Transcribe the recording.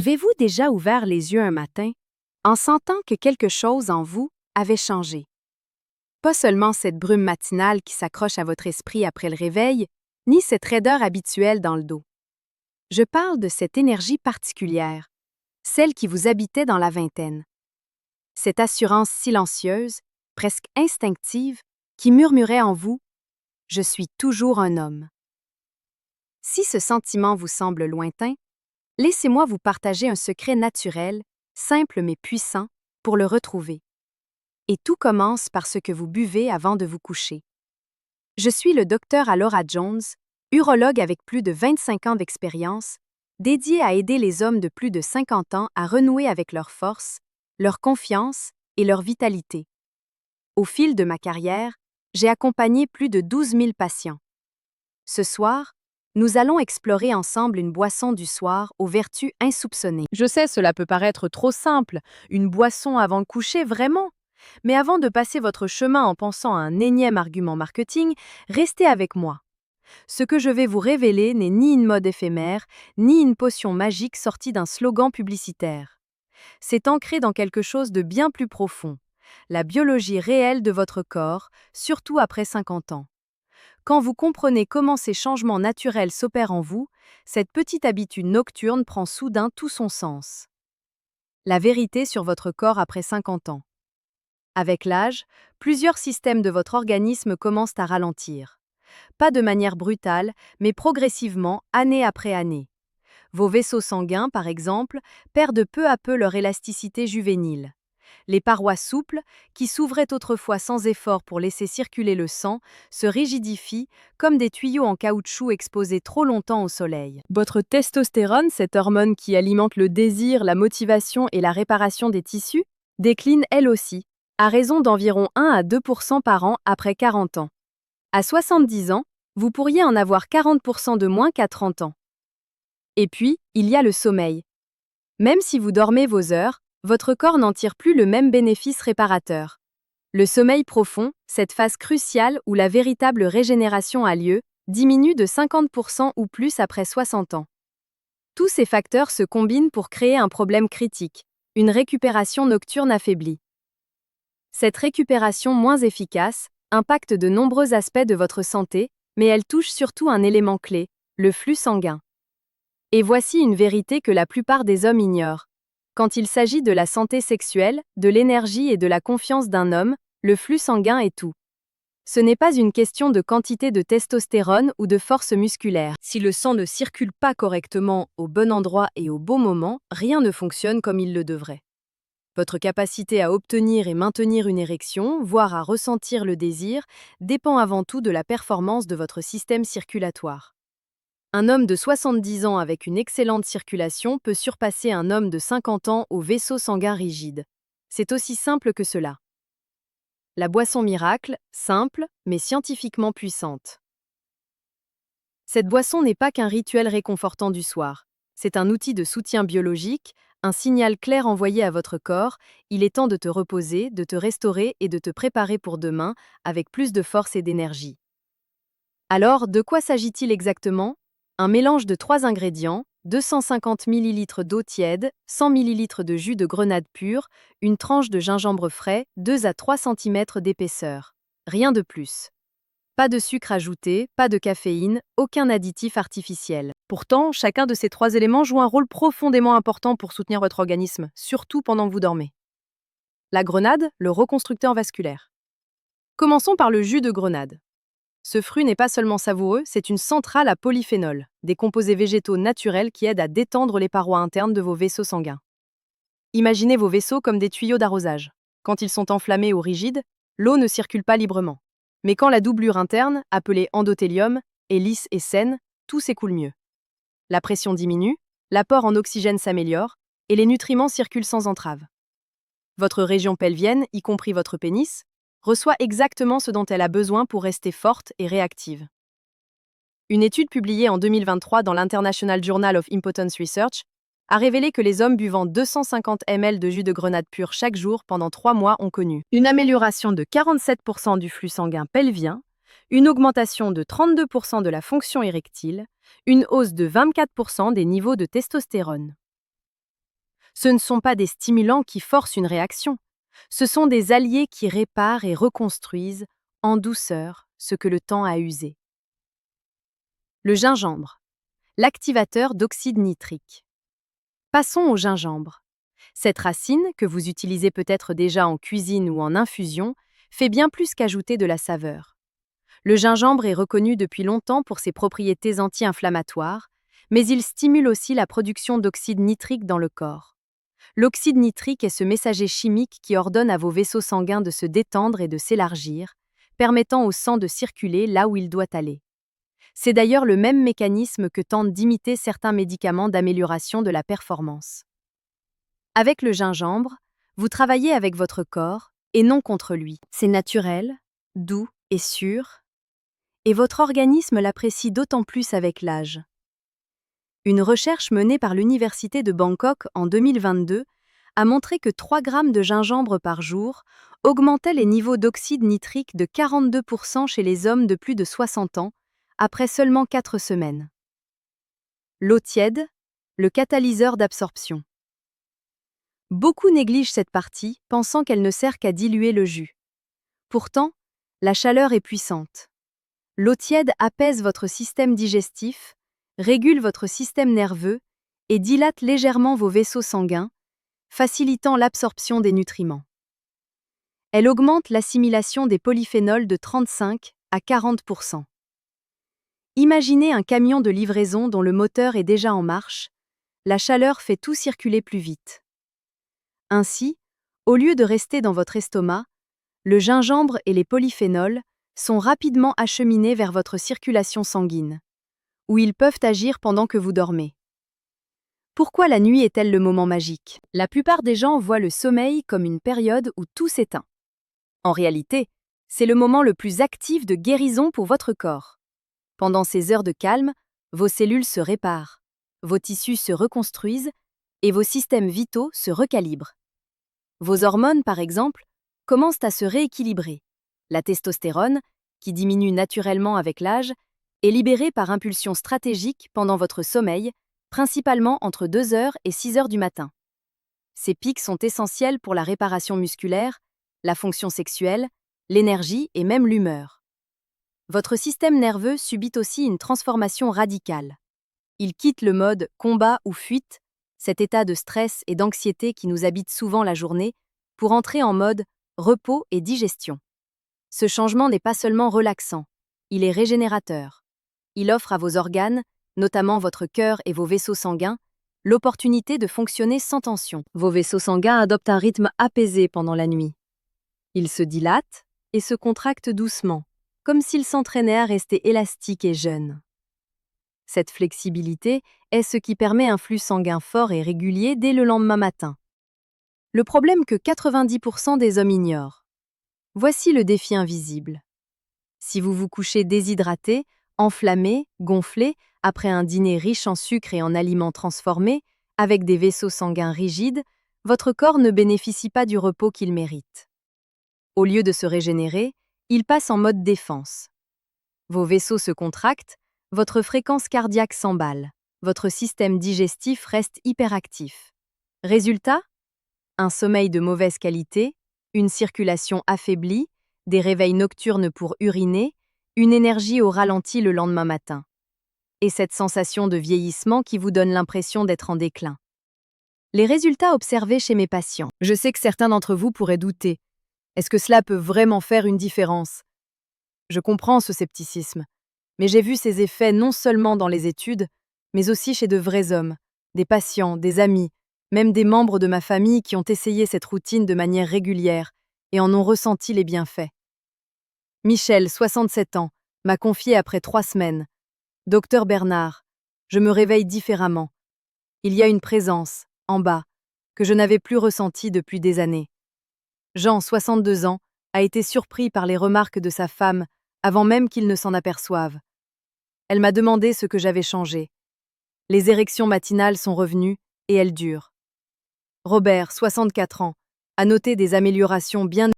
Avez-vous déjà ouvert les yeux un matin en sentant que quelque chose en vous avait changé? Pas seulement cette brume matinale qui s'accroche à votre esprit après le réveil, ni cette raideur habituelle dans le dos. Je parle de cette énergie particulière, celle qui vous habitait dans la vingtaine. Cette assurance silencieuse, presque instinctive, qui murmurait en vous « Je suis toujours un homme ». Si ce sentiment vous semble lointain, laissez-moi vous partager un secret naturel, simple mais puissant, pour le retrouver. Et tout commence par ce que vous buvez avant de vous coucher. Je suis le docteur Alora Jones, urologue avec plus de 25 ans d'expérience, dédié à aider les hommes de plus de 50 ans à renouer avec leur force, leur confiance et leur vitalité. Au fil de ma carrière, j'ai accompagné plus de 12 000 patients. Ce soir, nous allons explorer ensemble une boisson du soir aux vertus insoupçonnées. Je sais, cela peut paraître trop simple, une boisson avant le coucher, vraiment. Mais avant de passer votre chemin en pensant à un énième argument marketing, restez avec moi. Ce que je vais vous révéler n'est ni une mode éphémère, ni une potion magique sortie d'un slogan publicitaire. C'est ancré dans quelque chose de bien plus profond, la biologie réelle de votre corps, surtout après 50 ans. Quand vous comprenez comment ces changements naturels s'opèrent en vous, cette petite habitude nocturne prend soudain tout son sens. La vérité sur votre corps après 50 ans. Avec l'âge, plusieurs systèmes de votre organisme commencent à ralentir. Pas de manière brutale, mais progressivement, année après année. Vos vaisseaux sanguins, par exemple, perdent peu à peu leur élasticité juvénile. Les parois souples, qui s'ouvraient autrefois sans effort pour laisser circuler le sang, se rigidifient comme des tuyaux en caoutchouc exposés trop longtemps au soleil. Votre testostérone, cette hormone qui alimente le désir, la motivation et la réparation des tissus, décline elle aussi, à raison d'environ 1 à 2% par an après 40 ans. À 70 ans, vous pourriez en avoir 40% de moins qu'à 30 ans. Et puis, il y a le sommeil. Même si vous dormez vos heures, votre corps n'en tire plus le même bénéfice réparateur. Le sommeil profond, cette phase cruciale où la véritable régénération a lieu, diminue de 50% ou plus après 60 ans. Tous ces facteurs se combinent pour créer un problème critique, une récupération nocturne affaiblie. Cette récupération moins efficace impacte de nombreux aspects de votre santé, mais elle touche surtout un élément clé, le flux sanguin. Et voici une vérité que la plupart des hommes ignorent. Quand il s'agit de la santé sexuelle, de l'énergie et de la confiance d'un homme, le flux sanguin est tout. Ce n'est pas une question de quantité de testostérone ou de force musculaire. Si le sang ne circule pas correctement, au bon endroit et au bon moment, rien ne fonctionne comme il le devrait. Votre capacité à obtenir et maintenir une érection, voire à ressentir le désir, dépend avant tout de la performance de votre système circulatoire. Un homme de 70 ans avec une excellente circulation peut surpasser un homme de 50 ans au vaisseau sanguin rigide. C'est aussi simple que cela. La boisson miracle, simple, mais scientifiquement puissante. Cette boisson n'est pas qu'un rituel réconfortant du soir. C'est un outil de soutien biologique, un signal clair envoyé à votre corps, il est temps de te reposer, de te restaurer et de te préparer pour demain, avec plus de force et d'énergie. Alors, de quoi s'agit-il exactement ? Un mélange de 3 ingrédients, 250 ml d'eau tiède, 100 ml de jus de grenade pur, une tranche de gingembre frais, 2 à 3 cm d'épaisseur. Rien de plus. Pas de sucre ajouté, pas de caféine, aucun additif artificiel. Pourtant, chacun de ces 3 éléments joue un rôle profondément important pour soutenir votre organisme, surtout pendant que vous dormez. La grenade, le reconstructeur vasculaire. Commençons par le jus de grenade. Ce fruit n'est pas seulement savoureux, c'est une centrale à polyphénol, des composés végétaux naturels qui aident à détendre les parois internes de vos vaisseaux sanguins. Imaginez vos vaisseaux comme des tuyaux d'arrosage. Quand ils sont enflammés ou rigides, l'eau ne circule pas librement. Mais quand la doublure interne, appelée endothélium, est lisse et saine, tout s'écoule mieux. La pression diminue, l'apport en oxygène s'améliore, et les nutriments circulent sans entrave. Votre région pelvienne, y compris votre pénis, reçoit exactement ce dont elle a besoin pour rester forte et réactive. Une étude publiée en 2023 dans l'International Journal of Impotence Research a révélé que les hommes buvant 250 ml de jus de grenade pur chaque jour pendant 3 mois ont connu une amélioration de 47% du flux sanguin pelvien, une augmentation de 32% de la fonction érectile, une hausse de 24% des niveaux de testostérone. Ce ne sont pas des stimulants qui forcent une réaction. Ce sont des alliés qui réparent et reconstruisent en douceur ce que le temps a usé. Le gingembre, l'activateur d'oxyde nitrique. Passons au gingembre. Cette racine, que vous utilisez peut-être déjà en cuisine ou en infusion, fait bien plus qu'ajouter de la saveur. Le gingembre est reconnu depuis longtemps pour ses propriétés anti-inflammatoires, mais il stimule aussi la production d'oxyde nitrique dans le corps. L'oxyde nitrique est ce messager chimique qui ordonne à vos vaisseaux sanguins de se détendre et de s'élargir, permettant au sang de circuler là où il doit aller. C'est d'ailleurs le même mécanisme que tentent d'imiter certains médicaments d'amélioration de la performance. Avec le gingembre, vous travaillez avec votre corps et non contre lui. C'est naturel, doux et sûr, et votre organisme l'apprécie d'autant plus avec l'âge. Une recherche menée par l'Université de Bangkok en 2022 a montré que 3 grammes de gingembre par jour augmentaient les niveaux d'oxyde nitrique de 42% chez les hommes de plus de 60 ans, après seulement 4 semaines. L'eau tiède, le catalyseur d'absorption. Beaucoup négligent cette partie, pensant qu'elle ne sert qu'à diluer le jus. Pourtant, la chaleur est puissante. L'eau tiède apaise votre système digestif, régule votre système nerveux et dilate légèrement vos vaisseaux sanguins, facilitant l'absorption des nutriments. Elle augmente l'assimilation des polyphénols de 35 à 40%. Imaginez un camion de livraison dont le moteur est déjà en marche, la chaleur fait tout circuler plus vite. Ainsi, au lieu de rester dans votre estomac, le gingembre et les polyphénols sont rapidement acheminés vers votre circulation sanguine, où ils peuvent agir pendant que vous dormez. Pourquoi la nuit est-elle le moment magique? La plupart des gens voient le sommeil comme une période où tout s'éteint. En réalité, c'est le moment le plus actif de guérison pour votre corps. Pendant ces heures de calme, vos cellules se réparent, vos tissus se reconstruisent et vos systèmes vitaux se recalibrent. Vos hormones, par exemple, commencent à se rééquilibrer. La testostérone, qui diminue naturellement avec l'âge, est libérée par impulsion stratégique pendant votre sommeil, principalement entre 2 heures et 6 heures du matin. Ces pics sont essentiels pour la réparation musculaire, la fonction sexuelle, l'énergie et même l'humeur. Votre système nerveux subit aussi une transformation radicale. Il quitte le mode combat ou fuite, cet état de stress et d'anxiété qui nous habite souvent la journée, pour entrer en mode repos et digestion. Ce changement n'est pas seulement relaxant, il est régénérateur. Il offre à vos organes, notamment votre cœur et vos vaisseaux sanguins, l'opportunité de fonctionner sans tension. Vos vaisseaux sanguins adoptent un rythme apaisé pendant la nuit. Ils se dilatent et se contractent doucement, comme s'ils s'entraînaient à rester élastiques et jeunes. Cette flexibilité est ce qui permet un flux sanguin fort et régulier dès le lendemain matin. Le problème que 90% des hommes ignorent. Voici le défi invisible. Si vous vous couchez déshydraté, enflammé, gonflé, après un dîner riche en sucre et en aliments transformés, avec des vaisseaux sanguins rigides, votre corps ne bénéficie pas du repos qu'il mérite. Au lieu de se régénérer, il passe en mode défense. Vos vaisseaux se contractent, votre fréquence cardiaque s'emballe, votre système digestif reste hyperactif. Résultat? Un sommeil de mauvaise qualité, une circulation affaiblie, des réveils nocturnes pour uriner, une énergie au ralenti le lendemain matin. Et cette sensation de vieillissement qui vous donne l'impression d'être en déclin. Les résultats observés chez mes patients. Je sais que certains d'entre vous pourraient douter. Est-ce que cela peut vraiment faire une différence? Je comprends ce scepticisme, mais j'ai vu ces effets non seulement dans les études, mais aussi chez de vrais hommes, des patients, des amis, même des membres de ma famille qui ont essayé cette routine de manière régulière et en ont ressenti les bienfaits. Michel, 67 ans, m'a confié après 3 semaines. Docteur Bernard, je me réveille différemment. Il y a une présence, en bas, que je n'avais plus ressentie depuis des années. Jean, 62 ans, a été surpris par les remarques de sa femme avant même qu'il ne s'en aperçoive. Elle m'a demandé ce que j'avais changé. Les érections matinales sont revenues et elles durent. Robert, 64 ans, a noté des améliorations bien